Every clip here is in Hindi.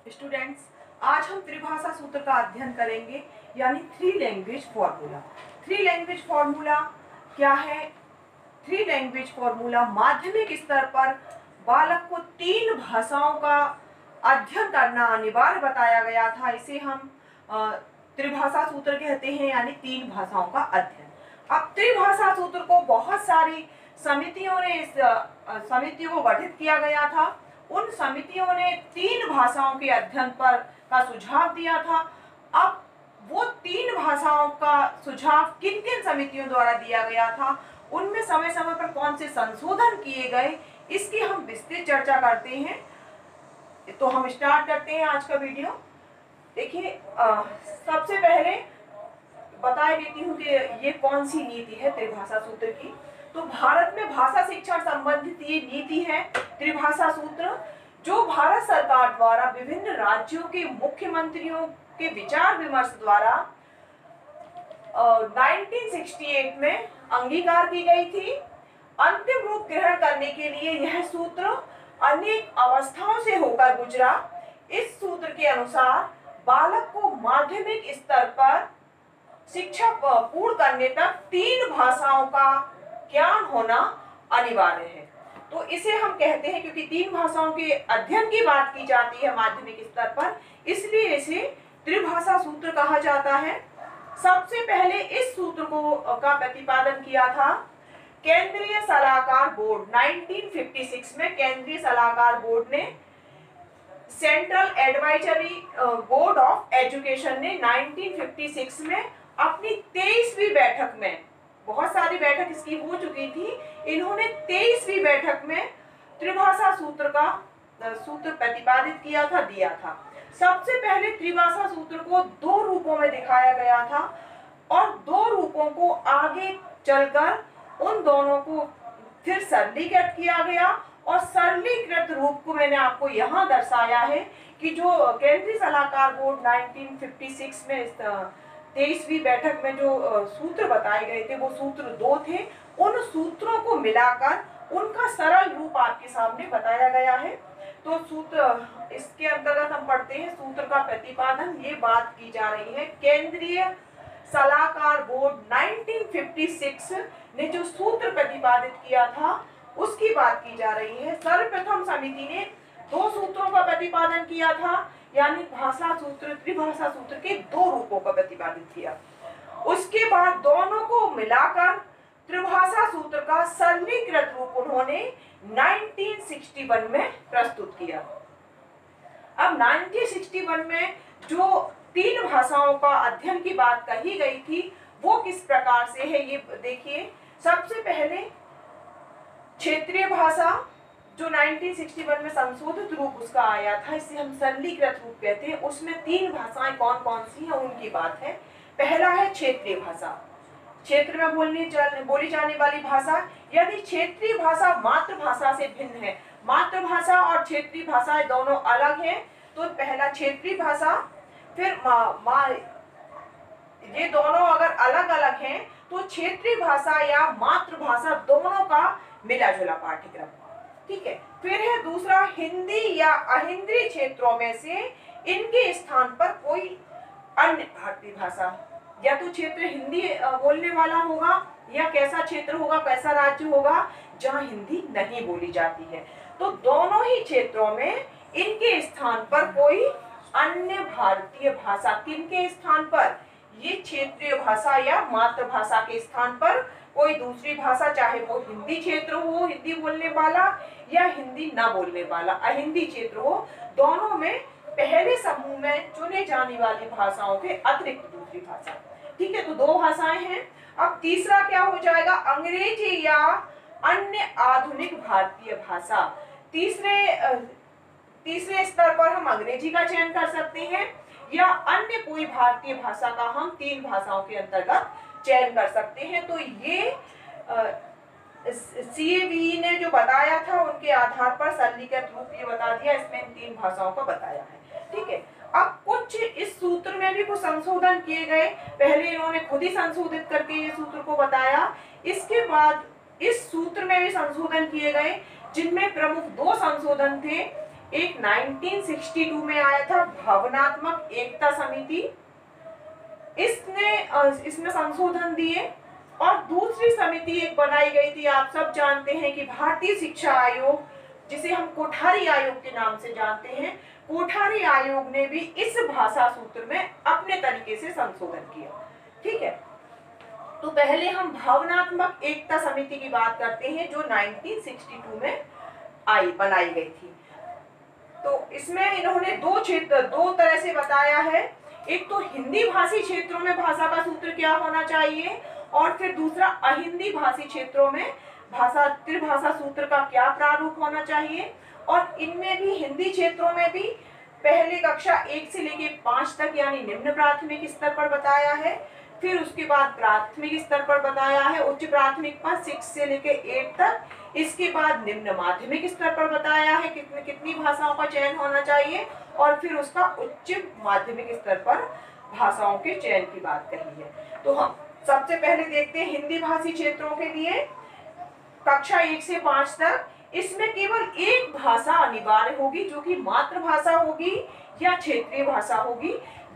स्टूडेंट्स, आज हम त्रिभाषा सूत्र का अध्ययन करेंगे, यानी three language formula. Three language formula क्या है? थ्री लैंग्वेज फॉर्मूला माध्यमिक स्तर पर बालक को तीन भाषाओं का अध्ययन करना अनिवार्य बताया गया था। इसे हम त्रिभाषा सूत्र कहते हैं, यानी तीन भाषाओं का अध्ययन। अब त्रिभाषा सूत्र को बहुत सारी समितियों ने इस समितियों को गठित किया गया था। उन समितियों ने तीन भाषाओं के अध्ययन पर का सुझाव दिया था। अब वो तीन भाषाओं का सुझाव किन किन समितियों द्वारा दिया गया था, उनमें समय समय पर कौन से संशोधन किए गए, इसकी हम विस्तृत चर्चा करते हैं। तो हम स्टार्ट करते हैं आज का वीडियो। देखिए, सबसे पहले बता देती हूँ कि ये कौन सी नीति है त्रिभाषा सूत्र की। तो भारत में भाषा शिक्षण संबंधित ये नीति है त्रिभाषा सूत्र, जो भारत सरकार द्वारा विभिन्न राज्यों के मुख्यमंत्रियों के विचार विमर्श द्वारा 1968 में अंगीकार की गई थी। अंतिम रूप ग्रहण करने के लिए यह सूत्र अनेक अवस्थाओं से होकर गुजरा। इस सूत्र के अनुसार बालक को माध्यमिक स्तर पर शिक्षा पूर्ण करने तक तीन भाषाओं का ज्ञान होना अनिवार्य है। तो इसे हम कहते हैं, क्योंकि तीन भाषाओं के अध्ययन की बात की जाती है माध्यमिक स्तर पर, इसलिए इसे त्रिभाषा सूत्र कहा जाता है। सबसे पहले इस सूत्र को का प्रतिपादन किया था केंद्रीय सलाहकार बोर्ड 1956 में। केंद्रीय सलाहकार बोर्ड ने, central advisory board of education ने 1956 में अपनी 23वीं बैठक में, बहुत सारी बैठक इसकी हो चुकी थी, इन्होंने 23वीं बैठक में त्रिभाषा सूत्र का सूत्र प्रतिपादित किया था, दिया था। सबसे पहले त्रिभाषा सूत्र को दो रूपों में दिखाया गया था और दो रूपों को आगे चलकर उन दोनों को फिर सरलीकृत किया गया। और सरलीकृत रूप को मैंने आपको यहाँ दर्शाया है कि जो केंद्रीय सलाहकार बोर्ड 1956 में 23वीं बैठक में जो सूत्र बताए गए थे, वो सूत्र दो थे। उन सूत्रों को मिलाकर उनका सरल रूप आपके सामने बताया गया है। तो सूत्र, इसके अंतर्गत हम पढ़ते हैं सूत्र का प्रतिपादन। ये बात की जा रही है केंद्रीय सलाहकार बोर्ड 1956 ने जो सूत्र प्रतिपादित किया था, उसकी बात की जा रही है। सर्वप्रथम समिति ने दो सूत्रों का प्रतिपादन किया था, यानी भाषा सूत्र, त्रिभाषा सूत्र के दो रूपों का प्रतिपादित किया। उसके बाद दोनों को मिलाकर त्रिभाषा सूत्र का सरलीकृत रूप उन्होंने 1961 में प्रस्तुत किया। अब 1961 में जो तीन भाषाओं का अध्ययन की बात कही गई थी, वो किस प्रकार से है ये देखिए। सबसे पहले क्षेत्रीय भाषा, जो 1961 में संशोधित रूप उसका आया था, इसे हम सरलीकृत रूप कहते हैं। उसमें तीन भाषाएं कौन कौन सी हैं उनकी बात है। पहला है क्षेत्रीय भाषा, क्षेत्र में बोली जाने वाली भाषा। यदि क्षेत्रीय भाषा मातृभाषा से भिन्न है, मातृभाषा और क्षेत्रीय भाषाएं दोनों अलग हैं, तो पहला क्षेत्रीय भाषा, फिर ये दोनों अगर अलग अलग हैं तो क्षेत्रीय भाषा या मातृभाषा दोनों का मिला जुला पाठ्यक्रम, ठीक है। फिर है दूसरा हिंदी या अहिंदी क्षेत्रों में से इनके स्थान पर कोई अन्य भारतीय भाषा, या तो क्षेत्र हिंदी बोलने वाला होगा, या कैसा क्षेत्र होगा, कैसा राज्य होगा जहां हिंदी नहीं बोली जाती है। तो दोनों ही क्षेत्रों में इनके स्थान पर कोई अन्य भारतीय भाषा, किनके स्थान पर? ये क्षेत्रीय भाषा या मातृभाषा के स्थान पर कोई दूसरी भाषा, चाहे वो हिंदी क्षेत्र हो, हिंदी बोलने वाला, या हिंदी ना बोलने वाला अहिंदी क्षेत्र हो, दोनों में पहले समूह में चुने जाने वाली भाषाओं के अतिरिक्त दूसरी भाषा, ठीक है। तो दो भाषाएं हैं। अब तीसरा क्या हो जाएगा? अंग्रेजी या अन्य आधुनिक भारतीय भाषा। तीसरे स्तर पर हम अंग्रेजी का चयन कर सकते हैं, या अन्य कोई भारतीय भाषा का हम तीन भाषाओं के अंतर्गत चयन कर सकते हैं। तो ये CAB ने जो बताया था, उनके आधार पर सरलीकृत रूप ये बता दिया, इसमें इन तीन भाषाओं का बताया है, ठीक है। अब कुछ इस सूत्र में भी कुछ संशोधन किए गए। पहले इन्होंने खुद ही संशोधित करके ये सूत्र को बताया, इसके बाद इस सूत्र में भी संशोधन किए गए, जिनमें प्रमुख दो संशोधन थे। एक 1962 में आया था भावनात्मक एकता समिति, इसमें संशोधन दिए। और दूसरी समिति एक बनाई गई थी, आप सब जानते हैं कि भारतीय शिक्षा आयोग, जिसे हम कोठारी आयोग के नाम से जानते हैं, कोठारी आयोग ने भी इस भाषा सूत्र में अपने तरीके से संशोधन किया। ठीक है, तो पहले हम भावनात्मक एकता समिति की बात करते हैं जो 1962 में बनाई गई थी। तो इसमें इन्होंने दो तरह से बताया है। एक तो हिंदी भाषी क्षेत्रों में भाषा का सूत्र क्या होना चाहिए, और फिर दूसरा अहिंदी भाषी क्षेत्रों में त्रिभाषा सूत्र का क्या प्रारूप होना चाहिए। और इनमें भी हिंदी क्षेत्रों में भी पहले कक्षा 1 से लेके 5 तक यानी निम्न प्राथमिक स्तर पर बताया है, फिर उसके बाद प्राथमिक स्तर पर बताया है उच्च प्राथमिक पर 6 से लेके 8 तक, इसके बाद निम्न माध्यमिक स्तर पर बताया है कितनी भाषाओं का चयन होना चाहिए, और फिर उसका उच्च माध्यमिक स्तर पर भाषाओं के चयन की बात कही है। तो हम सबसे पहले देखते हैं हिंदी भाषी क्षेत्रों के लिए कक्षा 1 से 5 तक। इसमें केवल एक भाषा अनिवार्य होगी जो कि मातृभाषा होगी या क्षेत्रीय भाषा होगी,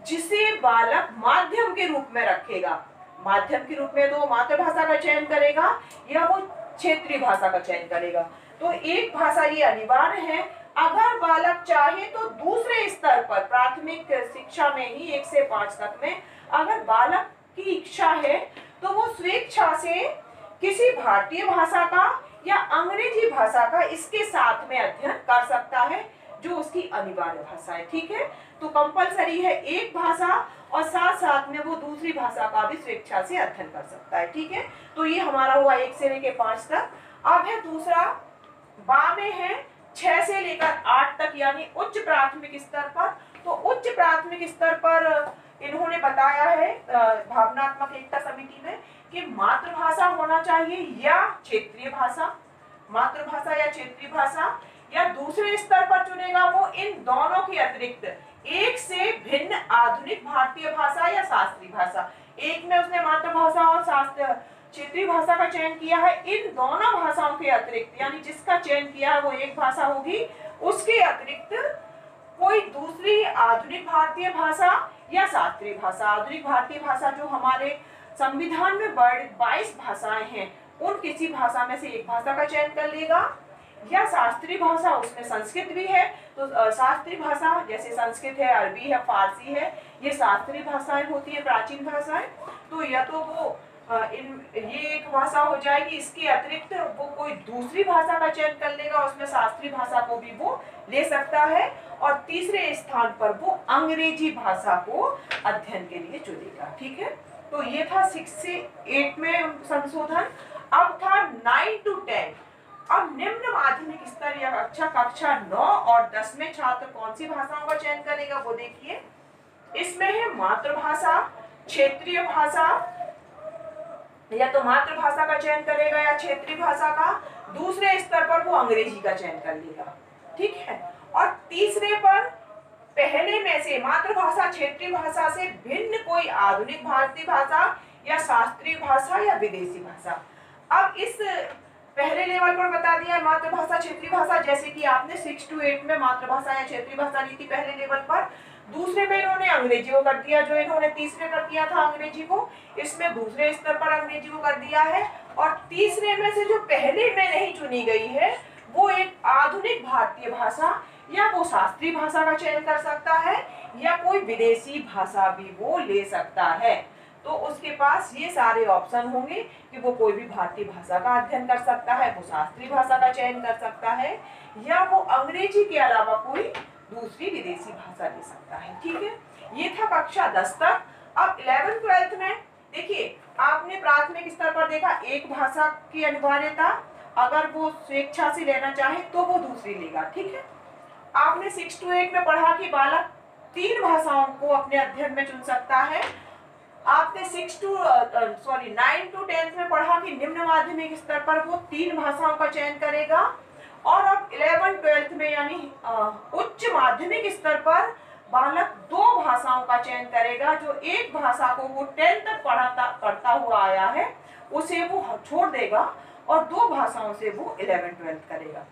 जिसे बालक माध्यम के रूप में रखेगा। माध्यम के रूप में तो मातृभाषा का चयन करेगा या वो क्षेत्रीय भाषा का चयन करेगा। तो एक भाषा ये अनिवार्य है। अगर बालक चाहे तो दूसरे स्तर पर प्राथमिक शिक्षा में ही 1 से 5 तक में अगर बालक की इच्छा है तो वो स्वेच्छा से किसी भारतीय भाषा का या अंग्रेजी भाषा का इसके साथ में अध्ययन कर सकता है जो उसकी अनिवार्य भाषा है। ठीक है, तो कंपलसरी है एक भाषा और साथ साथ में वो दूसरी भाषा का भी स्वेच्छा से अध्ययन कर सकता है। ठीक है, तो ये हमारा हुआ 1 से लेकर 5 तक। अब है दूसरा बा में है 6 से लेकर 8 तक यानी उच्च प्राथमिक स्तर पर। तो उच्च प्राथमिक स्तर पर इन्होंने बताया है भावनात्मक एकता समिति में कि मातृभाषा होना चाहिए या क्षेत्रीय भाषा, मातृभाषा या क्षेत्रीय भाषा, या दूसरे स्तर पर चुनेगा वो इन दोनों के अतिरिक्त एक से भिन्न आधुनिक भारतीय भाषा या शास्त्रीय भाषा। एक में उसने मातृभाषा और क्षेत्रीय भाषा का चयन किया है। इन दोनों भाषाओं के अतिरिक्त यानी जिसका चयन किया है वो एक भाषा होगी, उसके अतिरिक्त कोई दूसरी आधुनिक भारतीय भाषा या शास्त्रीय भाषा। आधुनिक भारतीय भाषा जो हमारे संविधान में 22 भाषाएं हैं, उन किसी भाषा में से एक भाषा का चयन कर लेगा। या शास्त्रीय भाषा, उसमें संस्कृत भी है तो शास्त्रीय भाषा जैसे संस्कृत है, अरबी है, फारसी है, ये शास्त्रीय भाषाएं होती है, प्राचीन भाषाएं। तो या तो वो ये एक भाषा हो जाएगी, इसके अतिरिक्त वो कोई दूसरी भाषा का चयन कर लेगा, उसमें शास्त्रीय भाषा को भी वो ले सकता है। और तीसरे स्थान पर वो अंग्रेजी भाषा को अध्ययन के लिए चुनेगा। ठीक है, तो ये था 6 से 8 में संशोधन। अब था 9 to 10। अब निम्न माध्यमिक स्तर या कक्षा 9 और 10 में छात्र कौन सी भाषाओं का चयन करेगा वो देखिए। इसमें है मातृभाषा, क्षेत्रीय भाषा, या तो मातृभाषा का चयन करेगा या क्षेत्रीय भाषा का। दूसरे स्तर पर वो अंग्रेजी का चयन कर लेगा। ठीक है, और तीसरे पर पहले में से मातृभाषा क्षेत्रीय भाषा से भिन्न कोई आधुनिक भारतीय भाषा या शास्त्रीय भाषा या विदेशी भाषा। अब इस पहले लेवल पर बता दिया मातृभाषा क्षेत्रीय भाषा, जैसे कि आपने 6 to 8 में मातृभाषा या क्षेत्रीय भाषा ली थी पहले लेवल पर। दूसरे में इन्होंने अंग्रेजी को कर दिया, जो इन्होंने तीसरे पर किया था अंग्रेजी को, इसमें दूसरे स्तर पर अंग्रेजी को कर दिया है। और तीसरे में से जो पहले में नहीं चुनी गई है वो एक आधुनिक भारतीय भाषा या वो शास्त्रीय भाषा का चयन कर सकता है या कोई विदेशी भाषा भी वो ले सकता है। तो उसके पास ये सारे ऑप्शन होंगे कि वो कोई भी भारतीय भाषा का अध्ययन कर सकता है, वो शास्त्रीय भाषा का चयन कर सकता है, या वो अंग्रेजी के अलावा कोई दूसरी विदेशी भाषा ले सकता है। ठीक है, ये था कक्षा 10 तक। अब 11th 12th में देखिए, आपने प्राथमिक स्तर पर देखा एक भाषा की अनिवार्यता, अगर वो स्वेच्छा से लेना चाहे तो वो दूसरी लेगा। ठीक है, आपने 6 to 8 में पढ़ा कि बालक 3 भाषाओं को अपने अध्ययन में चुन सकता है। आपने 9 to 10 में पढ़ा कि निम्न माध्यमिक स्तर पर वो 3 भाषाओं का चयन करेगा। और अब 11th 12th में यानी उच्च माध्यमिक स्तर पर बालक 2 भाषाओं का चयन करेगा। जो एक भाषा को वो 10 तक पढ़ता हुआ आया है उसे वो छोड़ देगा और 2 भाषाओं से वो 11th 12th करेगा।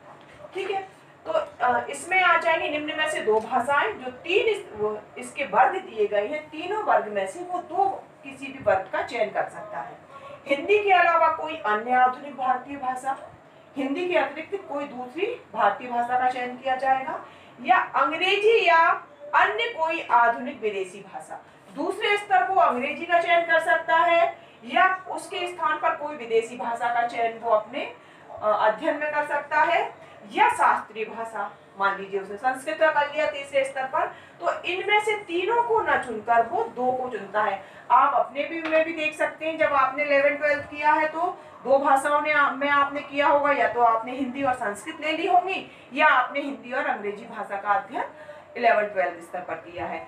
ठीक है, तो इसमें आ जाएंगे निम्न में से दो भाषाएं, जो तीन इसके वर्ग दिए गए हैं, तीनों वर्ग में से वो दो किसी भी वर्ग का चयन कर सकता है। हिंदी के अलावा कोई अन्य आधुनिक भारतीय भाषा, हिंदी के अतिरिक्त कोई दूसरी भारतीय भाषा का चयन किया जाएगा, या अंग्रेजी या अन्य कोई आधुनिक विदेशी भाषा। दूसरे स्तर को अंग्रेजी का चयन कर सकता है, या उसके स्थान पर कोई विदेशी भाषा का चयन वो अपने अध्ययन में कर सकता है, या शास्त्रीय भाषा, मान लीजिए उसने संस्कृत का कर लिया तीसरे स्तर पर, तो इनमें से तीनों को न चुनकर वो दो को चुनता है। आप अपने भी में भी देख सकते हैं, जब आपने 11th-12th किया है तो दो भाषाओं में आपने किया होगा, या तो आपने हिंदी और संस्कृत ले ली होंगी, या आपने हिंदी और अंग्रेजी भाषा का अध्ययन 11th-12th स्तर पर किया है।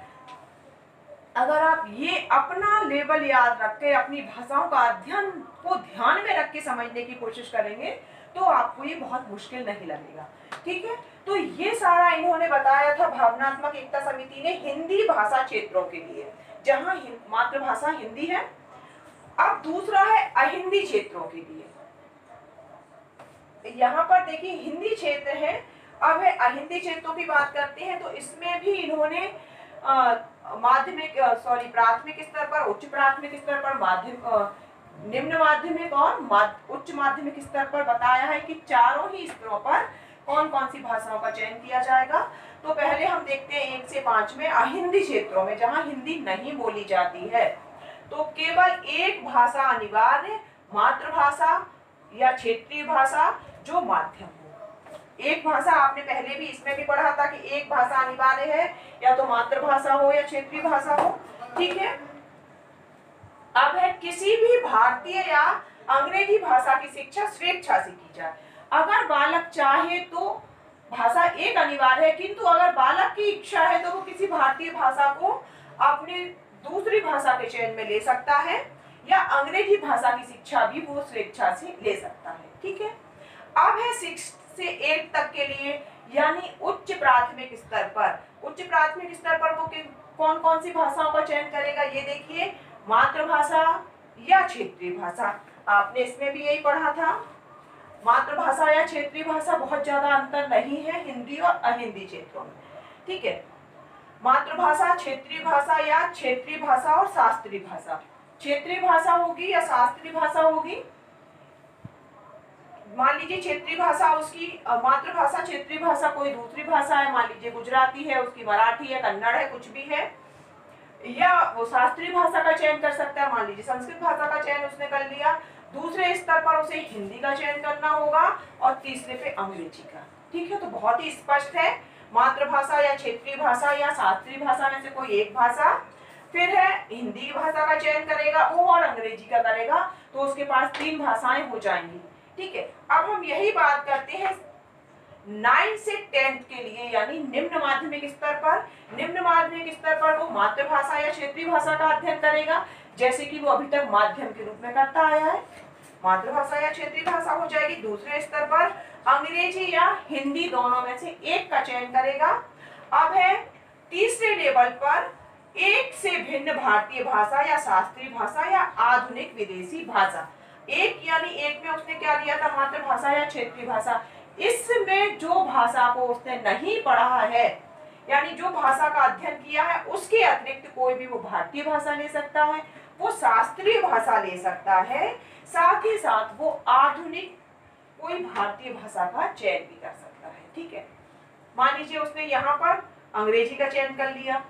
अगर आप ये अपना लेवल याद रख के अपनी भाषाओं का अध्ययन को ध्यान में रख के समझने की कोशिश करेंगे तो आपको ये बहुत मुश्किल नहीं लगेगा। ठीक है, तो ये सारा इन्होंने बताया था भावनात्मक एकता समिति ने हिंदी भाषा क्षेत्रों के लिए, जहां मातृभाषा हिंदी है। अब दूसरा है अहिंदी क्षेत्रों के लिए। यहाँ पर देखिए हिंदी क्षेत्र है, अब है अहिंदी क्षेत्रों की बात करते हैं, तो इसमें भी इन्होंने प्राथमिक स्तर पर, उच्च प्राथमिक स्तर पर, निम्न माध्यमिक और उच्च माध्यमिक स्तर पर बताया है कि चारों ही स्तरों पर कौन कौन सी भाषाओं का चयन किया जाएगा। तो पहले हम देखते हैं 1 से 5 में अहिंदी क्षेत्रों में, जहां हिंदी नहीं बोली जाती है, तो केवल एक भाषा अनिवार्य, मातृभाषा या क्षेत्रीय भाषा जो माध्यम हो। एक भाषा आपने पहले भी इसमें भी पढ़ा था कि एक भाषा अनिवार्य है, या तो मातृभाषा हो या क्षेत्रीय भाषा हो। ठीक है, अब है किसी भी भारतीय या अंग्रेजी भाषा की शिक्षा स्वेच्छा से की जाए। अगर बालक चाहे तो भाषा एक अनिवार्य है, किंतु अगर बालक की इच्छा है तो वो किसी भारतीय भाषा को अपनी दूसरी भाषा के चयन में ले सकता है, या अंग्रेजी भाषा की शिक्षा भी वो स्वेच्छा से ले सकता है। ठीक है, अब है 6 से 8 तक के लिए, यानी उच्च प्राथमिक स्तर पर। उच्च प्राथमिक स्तर पर वो कौन कौन सी भाषाओं का चयन करेगा, ये देखिए, मातृभाषा या क्षेत्रीय भाषा। आपने इसमें भी यही पढ़ा था, मातृभाषा या क्षेत्रीय भाषा बहुत ज्यादा अंतर नहीं है हिंदी और अहिंदी क्षेत्रों में। ठीक है, मातृभाषा, क्षेत्रीय भाषा या क्षेत्रीय भाषा और शास्त्रीय भाषा। क्षेत्रीय भाषा होगी या शास्त्रीय भाषा होगी, मान लीजिए क्षेत्रीय भाषा उसकी मातृभाषा, क्षेत्रीय भाषा कोई दूसरी भाषा है, मान लीजिए गुजराती है, उसकी मराठी है, कन्नड़ है, कुछ भी है, या वो शास्त्रीय भाषा का चयन कर सकता है, मान लीजिए संस्कृत भाषा का चयन उसने कर लिया। दूसरे स्तर पर उसे हिंदी का चयन करना होगा, और तीसरे पे अंग्रेजी का। ठीक है, तो बहुत ही स्पष्ट है, मातृभाषा या क्षेत्रीय भाषा या शास्त्रीय भाषा में से कोई एक भाषा, फिर है हिंदी भाषा का चयन करेगा वो, और अंग्रेजी का करेगा, तो उसके पास 3 भाषाएं हो जाएंगी। ठीक है, अब हम यही बात करते हैं 9 से 10th के लिए, यानी निम्न माध्यमिक स्तर पर। निम्न माध्यमिक स्तर पर वो मातृभाषा या क्षेत्रीय भाषा का अध्ययन करेगा, जैसे कि वो अभी तक माध्यम के रूप में करता आया है। मातृभाषा या क्षेत्रीय भाषा हो जाएगी। दूसरे स्तर पर अंग्रेजी या हिंदी दोनों में से एक का चयन करेगा। अब है तीसरे लेवल पर एक से भिन्न भारतीय भाषा या शास्त्रीय भाषा या आधुनिक विदेशी भाषा। एक यानी एक में उसने क्या लिया था, मातृभाषा या क्षेत्रीय भाषा। इसमें जो भाषा को उसने नहीं पढ़ा है, यानी जो भाषा का अध्ययन किया है, उसके अतिरिक्त कोई भी वो भारतीय भाषा ले सकता है, वो शास्त्रीय भाषा ले सकता है, साथ ही साथ वो आधुनिक कोई भारतीय भाषा का चयन भी कर सकता है। ठीक है, मान लीजिए उसने यहाँ पर अंग्रेजी का चयन कर लिया,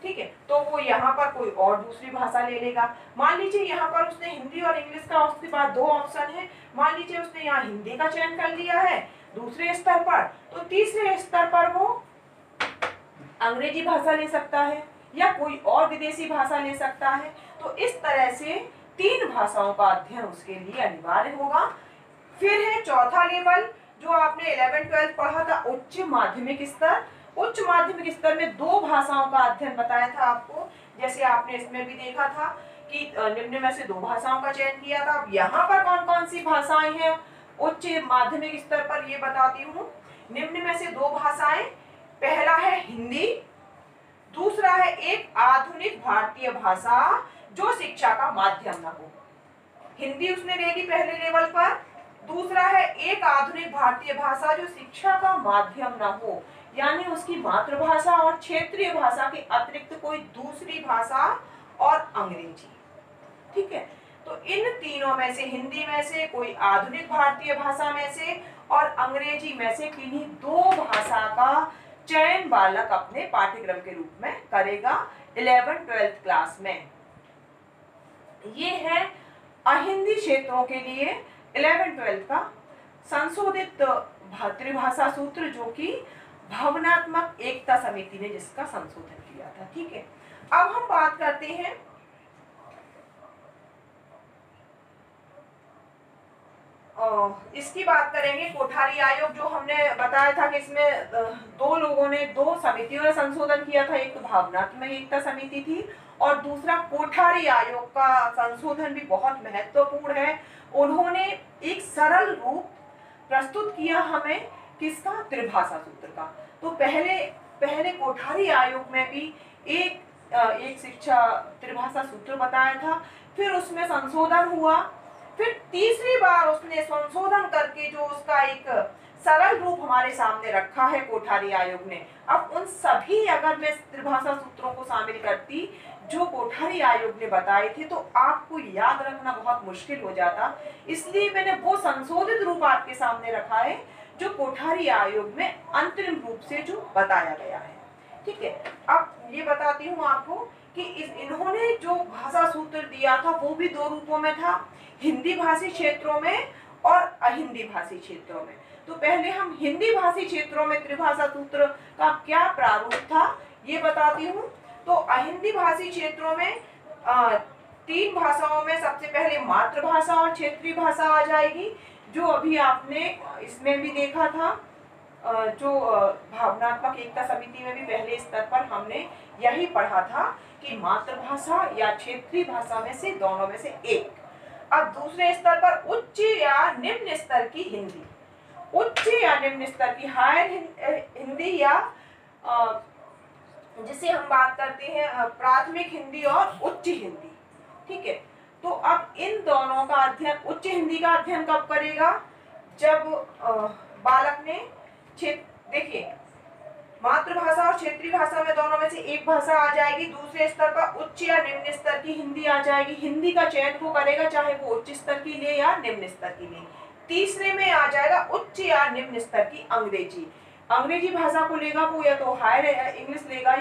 ठीक है, तो वो यहाँ पर कोई और दूसरी भाषा ले लेगा। मान लीजिए यहाँ पर उसने हिंदी और इंग्लिश का, उसके बाद 2 ऑप्शन है, मान लीजिए उसने यहाँ हिंदी का चयन कर लिया है दूसरे स्तर पर, तो तीसरे स्तर पर वो अंग्रेजी भाषा ले सकता है या कोई और विदेशी भाषा ले सकता है। तो इस तरह से 3 भाषाओं का अध्ययन उसके लिए अनिवार्य होगा। फिर है चौथा लेवल, जो आपने 11th-12th पढ़ा था, उच्च माध्यमिक स्तर। उच्च माध्यमिक स्तर में 2 भाषाओं का अध्ययन बताया था आपको, जैसे आपने इसमें भी देखा था कि निम्न में से 2 भाषाओं का चयन किया था। अब यहाँ पर कौन कौन सी भाषाएं हैं उच्च माध्यमिक स्तर पर, ये बताती हूँ। निम्न में से 2 भाषाएं, पहला है हिंदी, दूसरा है एक आधुनिक भारतीय भाषा जो शिक्षा का माध्यम न हो। हिंदी उसने ले ली पहले लेवल पर, दूसरा है एक आधुनिक भारतीय भाषा जो शिक्षा का माध्यम न हो, यानी उसकी मातृभाषा और क्षेत्रीय भाषा के अतिरिक्त कोई दूसरी भाषा और अंग्रेजी। ठीक है, तो इन तीनों में से, हिंदी में से, कोई आधुनिक भारतीय भाषा में से और अंग्रेजी में से किन्हीं दो भाषा का चयन बालक अपने पाठ्यक्रम के रूप में करेगा 11th-12th क्लास में। ये है अहिंदी क्षेत्रों के लिए 11th-12th का संशोधित त्रिभाषा सूत्र, जो कि भावनात्मक एकता समिति ने जिसका संशोधन किया था। ठीक है, अब हम बात करते हैं इसकी बात करेंगे कोठारी आयोग, जो हमने बताया था कि इसमें दो लोगों ने, दो समितियों ने संशोधन किया था। एक तो भावनात्मक एकता समिति थी और दूसरा कोठारी आयोग का संशोधन भी बहुत महत्वपूर्ण है। उन्होंने एक सरल रूप प्रस्तुत किया हमें किसका, त्रिभाषा सूत्र का। तो पहले कोठारी आयोग में भी एक शिक्षा त्रिभाषा सूत्र बताया था, फिर उसमें संशोधन हुआ, फिर तीसरी बार उसने संशोधन करके जो उसका एक सरल रूप हमारे सामने रखा है कोठारी आयोग ने। अब उन सभी अगर मैं त्रिभाषा सूत्रों को शामिल करती जो कोठारी आयोग ने बताए थे तो आपको याद रखना बहुत मुश्किल हो जाता, इसलिए मैंने वो संशोधित रूप आपके सामने रखा है जो कोठारी आयोग में अंतरिम रूप से जो बताया गया है। ठीक है, अब ये बताती हूँ आपको कि इन्होंने जो भाषा सूत्र दिया था वो भी दो रूपों में था, हिंदी भाषी क्षेत्रों में और अहिंदी भाषी क्षेत्रों में। तो पहले हम हिंदी भाषी क्षेत्रों में त्रिभाषा सूत्र का क्या प्रारूप था ये बताती हूँ। तो अहिंदी भाषी क्षेत्रों में तीन भाषाओं में सबसे पहले मातृभाषा और क्षेत्रीय भाषा आ जाएगी, जो अभी आपने इसमें भी देखा था, जो भावनात्मक एकता समिति में भी पहले स्तर पर हमने यही पढ़ा था कि मातृभाषा या क्षेत्रीय भाषा में से दोनों में से एक। अब दूसरे स्तर पर उच्च या निम्न स्तर की हिंदी, उच्च या निम्न स्तर की हायर हिंदी या जिसे हम बात करते हैं प्राथमिक हिंदी और उच्च हिंदी। ठीक है, तो अब इन दोनों का अध्ययन, उच्च हिंदी का अध्ययन कब करेगा, जब बालक ने देखिए मातृभाषा और क्षेत्रीय भाषा में दोनों में से एक भाषा आ जाएगी, दूसरे स्तर पर उच्च या निम्न स्तर की हिंदी आ जाएगी। हिंदी का चयन वो करेगा चाहे वो उच्च स्तर की ले या निम्न स्तर की ले। तीसरे में आ जाएगा उच्च या निम्न स्तर की अंग्रेजी, अंग्रेजी भाषा को लेगा वो, या तो हायर इंग्लिश लेगा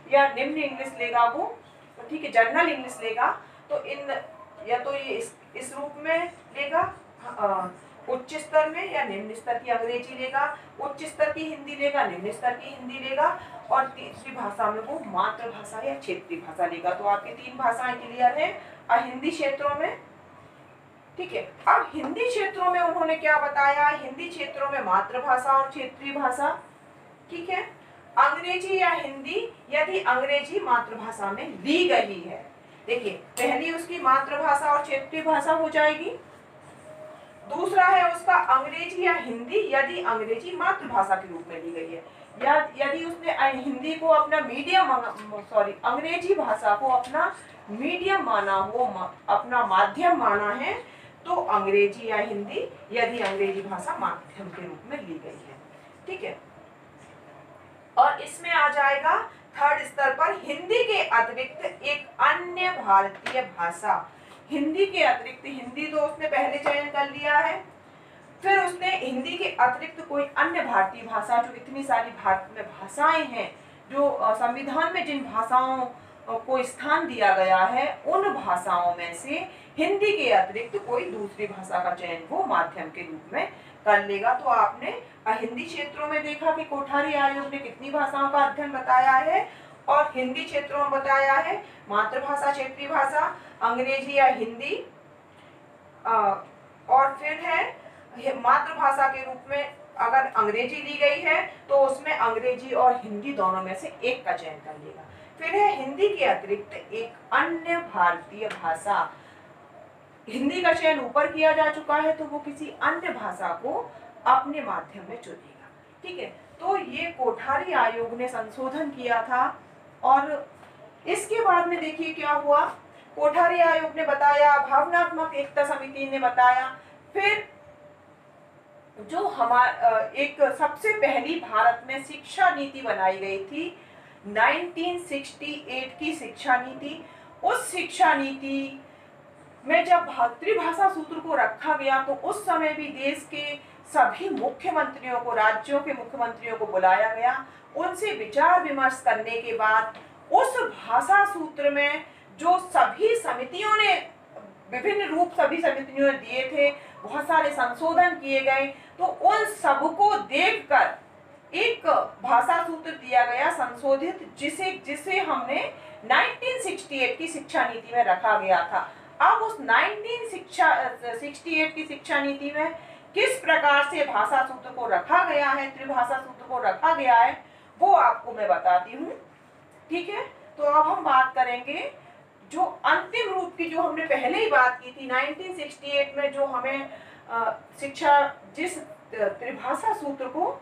या निम्न इंग्लिश लेगा वो, ठीक है, जनरल इंग्लिश लेगा। तो इन या तो ये इस रूप में लेगा उच्च स्तर में, या निम्न स्तर की अंग्रेजी लेगा, उच्च स्तर की हिंदी लेगा, निम्न स्तर की हिंदी लेगा, और तीसरी भाषा में वो मातृभाषा या क्षेत्रीय भाषा लेगा। तो आपकी तीन भाषाएं क्लियर है अहिंदी क्षेत्रों में। ठीक है, अब हिंदी क्षेत्रों में उन्होंने क्या बताया, हिंदी क्षेत्रों में मातृभाषा और क्षेत्रीय भाषा। ठीक है, अंग्रेजी या हिंदी यदि अंग्रेजी मातृभाषा में ली गई है, देखिए पहली उसकी मातृभाषा और क्षेत्रीय भाषा हो जाएगी, दूसरा है उसका अंग्रेजी या हिंदी यदि अंग्रेजी मातृभाषा के रूप में ली गई है, या यदि उसने हिंदी को अपना मीडियम, अंग्रेजी भाषा को अपना मीडियम माना हो, अपना माध्यम माना है, तो अंग्रेजी या हिंदी यदि अंग्रेजी भाषा माध्यम के रूप में ली गई है। ठीक है, और इसमें आ जाएगा थर्ड स्तर पर हिंदी के अतिरिक्त एक अन्य भारतीय भाषा। हिंदी के अतिरिक्त, हिंदी तो उसने पहले चयन कर लिया है, फिर उसने हिंदी के अतिरिक्त कोई अन्य भारतीय भाषा, जो इतनी सारी भारत में भाषाएं हैं, जो संविधान में जिन भाषाओं को स्थान दिया गया है, उन भाषाओं में से हिंदी के अतिरिक्त कोई दूसरी भाषा का चयन वो माध्यम के रूप में कर लेगा। तो आपने हिंदी क्षेत्रों में देखा कि कोठारी आयोग ने कितनी भाषाओं का अध्ययन बताया है, और हिंदी क्षेत्रों में बताया है मातृभाषा, क्षेत्रीय भाषा, अंग्रेजी या हिंदी, और फिर है मातृभाषा के रूप में अगर अंग्रेजी ली गई है तो उसमें अंग्रेजी और हिंदी दोनों में से एक का चयन कर लेगा। फिर है हिंदी के अतिरिक्त एक अन्य भारतीय भाषा, हिंदी का चयन ऊपर किया जा चुका है तो वो किसी अन्य भाषा को अपने माध्यम में चुनेगा। ठीक है, तो ये कोठारी आयोग ने संशोधन किया था, और इसके बाद में देखिए क्या हुआ, कोठारी आयोग ने बताया, भावनात्मक एकता समिति ने बताया, फिर जो एक सबसे पहली भारत में शिक्षा नीति बनाई गई थी 1968 की शिक्षा नीति। उस शिक्षा नीति में जब त्रिभाषा सूत्र को रखा गया तो उस समय भी देश के सभी मुख्यमंत्रियों को, राज्यों के मुख्यमंत्रियों को बुलाया गया। उनसे विचार विमर्श करने के बाद उस भाषा सूत्र में जो सभी समितियों ने विभिन्न रूप सभी समितियों ने दिए थे, बहुत सारे संशोधन किए गए, तो उन सबको देखकर एक भाषा सूत्र दिया गया संशोधित, जिसे हमने 1968 की शिक्षा नीति में रखा गया था। अब उस 1968 की शिक्षा नीति में किस प्रकार से भाषा सूत्र को रखा गया है, त्रिभाषा सूत्र को रखा गया है, वो आपको मैं बताती हूँ। ठीक है, तो अब हम बात करेंगे जो अंतिम रूप की, जो हमने पहले ही बात की थी 1968 में, जो हमें शिक्षा जिस त्रिभाषा सूत्र को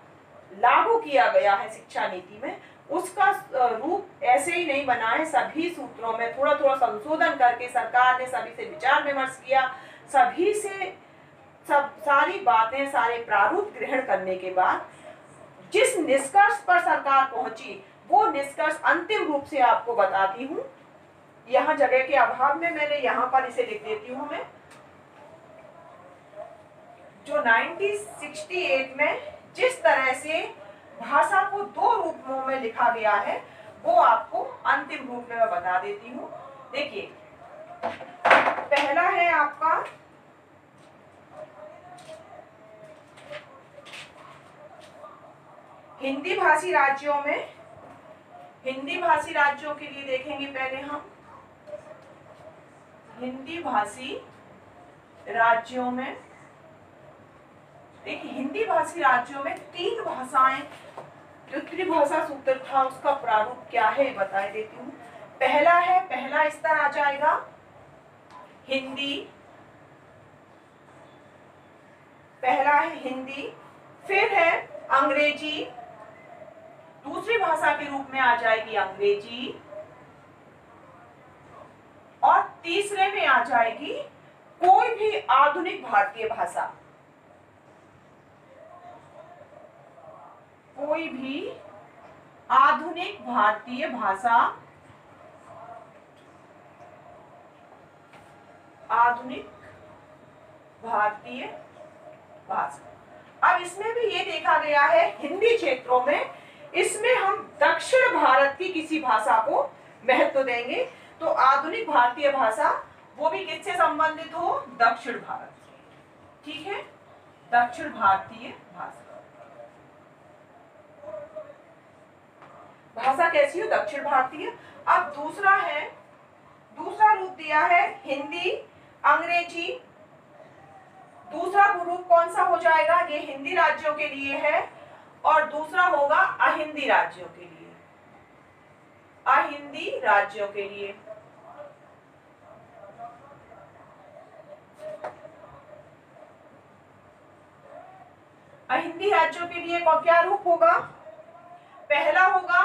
लागू किया गया है शिक्षा नीति में, उसका रूप ऐसे ही नहीं बना है। सभी सूत्रों में थोड़ा थोड़ा संशोधन करके सरकार ने सभी से विचार विमर्श किया, सभी से सारी बातें, सारे प्रारूप ग्रहण करने के बाद जिस निष्कर्ष पर सरकार पहुंची, वो निष्कर्ष अंतिम रूप से आपको बताती हूँ। यहाँ जगह के अभाव में मैंने यहाँ पर इसे लिख देती हूँ मैं। जो 1968 में जिस तरह से भाषा को दो रूपों में लिखा गया है, वो आपको अंतिम रूप में मैं बता देती हूँ। देखिए, पहला है आपका हिंदी भाषी राज्यों में, हिंदी भाषी राज्यों के लिए देखेंगे पहले हम। हिंदी भाषी राज्यों में, देखिए हिंदी भाषी राज्यों में 3 भाषाएं, जो त्रिभाषा सूत्र था उसका प्रारूप क्या है बता देती हूँ। पहला स्तर आ जाएगा हिंदी, पहला है हिंदी, फिर है अंग्रेजी, दूसरी भाषा के रूप में आ जाएगी अंग्रेजी, और तीसरे में आ जाएगी कोई भी आधुनिक भारतीय भाषा, कोई भी आधुनिक भारतीय भाषा, आधुनिक भारतीय भाषा। अब इसमें भी ये देखा गया है हिंदी क्षेत्रों में, इसमें हम दक्षिण भारत की किसी भाषा को महत्व देंगे। तो आधुनिक भारतीय भाषा वो भी किससे संबंधित हो, दक्षिण भारत, ठीक है, दक्षिण भारतीय भाषा। भाषा कैसी हो, दक्षिण भारतीय। अब दूसरा रूप दिया है हिंदी, अंग्रेजी। दूसरा रूप कौन सा हो जाएगा, ये हिंदी राज्यों के लिए है, और दूसरा होगा अहिंदी राज्यों के लिए, अहिंदी राज्यों के लिए। अहिंदी राज्यों के लिए क्या रूप होगा, पहला होगा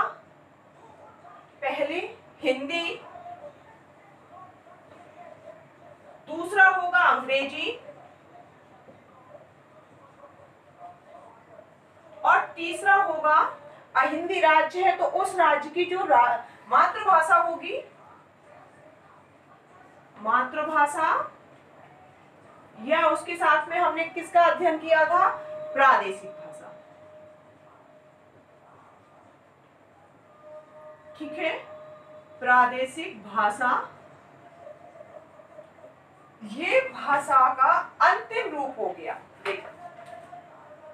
पहले हिंदी, दूसरा होगा अंग्रेजी, और तीसरा होगा अहिंदी राज्य है तो उस राज्य की जो मातृभाषा होगी, मातृभाषा, या उसके साथ में हमने किसका अध्ययन किया था, प्रादेशिक भाषा, ठीक है, प्रादेशिक भाषा। ये भाषा का अंतिम रूप हो गया। देखो,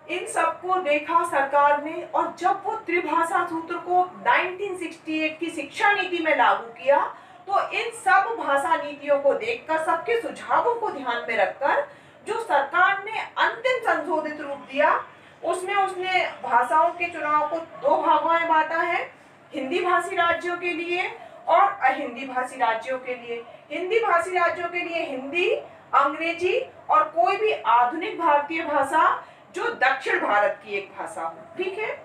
इन सबको देखा सरकार ने, और जब वो त्रिभाषा सूत्र को 1968 की शिक्षा नीति में लागू किया, तो इन सब भाषा नीतियों को देखकर, सबके सुझावों को ध्यान में रखकर, जो सरकार ने अंतिम संशोधित रूप दिया, उसमें उसने भाषाओं के चुनाव को 2 भागों में बांटा है, हिंदी भाषी राज्यों के लिए और अहिंदी भाषी राज्यों के लिए। हिंदी भाषी राज्यों के लिए हिंदी, अंग्रेजी और कोई भी आधुनिक भारतीय भाषा जो दक्षिण भारत की एक भाषा हो, ठीक है।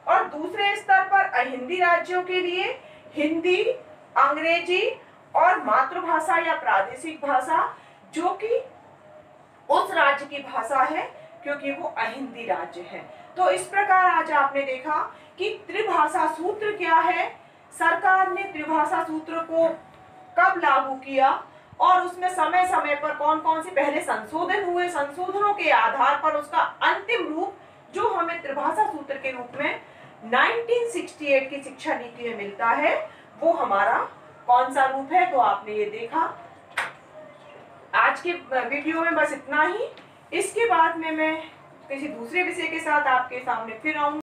और दूसरे स्तर पर अहिंदी राज्यों के लिए हिंदी, अंग्रेजी और मातृभाषा या प्रादेशिक भाषा, जो कि उस राज्य की भाषा है, क्योंकि वो अहिंदी राज्य है। तो इस प्रकार आज आपने देखा कि त्रिभाषा सूत्र क्या है, सरकार ने त्रिभाषा सूत्र को कब लागू किया और उसमें समय समय पर कौन कौन से पहले संशोधन हुए, संशोधनों के आधार पर उसका अंतिम रूप जो हमें त्रिभाषा सूत्र के रूप में 1968 की शिक्षा नीति में मिलता है, वो हमारा कौन सा रूप है। तो आपने ये देखा। आज के वीडियो में बस इतना ही। इसके बाद में मैं किसी दूसरे विषय के साथ आपके सामने फिर आऊंगी।